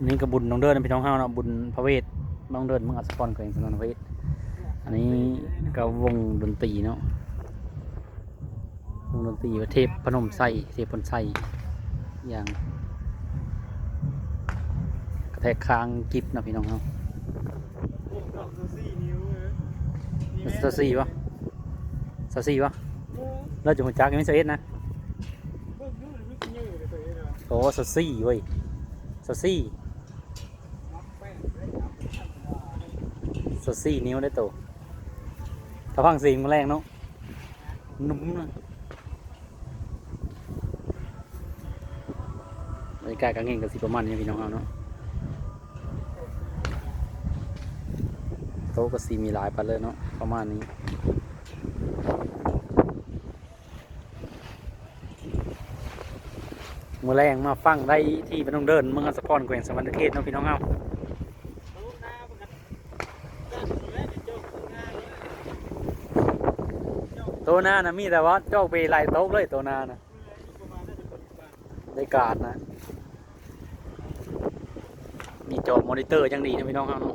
นี่ก็บุญน้องเดินพี่น้องเฮาเนาะบุญพระเวทน้องเดินมึงอัศพรแขวงสนนเวทอันนี้ก็วงดนตรีเนาะวงดนตรีเทพพนมไส้เทพพนไส้อย่างกระแทกคางกิบนะพี่น้องเฮาซาซีวะซาซีวะเราจะหัวจักยังไม่เสร็จนะโอ้ซาซีเว้ยซาซีนิ้วได้โตถ้าฟังเสียงมันแรงเนาะนุ่มนะบรรยากาศกางเง่งกับสิประมาณนี้พี่น้องเนาะโต๊ะก็สีมีหลายปันเลยเนาะประมาณนี้มือแรงมาฟังได้ที่เป็นต้องเดินเมืองอัศพรแขวงสวรรณเขตเนาะพี่น้องเฮาโตหน้านะมีแต่ว่าเจ้าไปไล่โต๊ะเลยโตหน้านะได้การนะมีจอมอนิเตอร์ยังดีนะพี่น้องเฮาเนาะ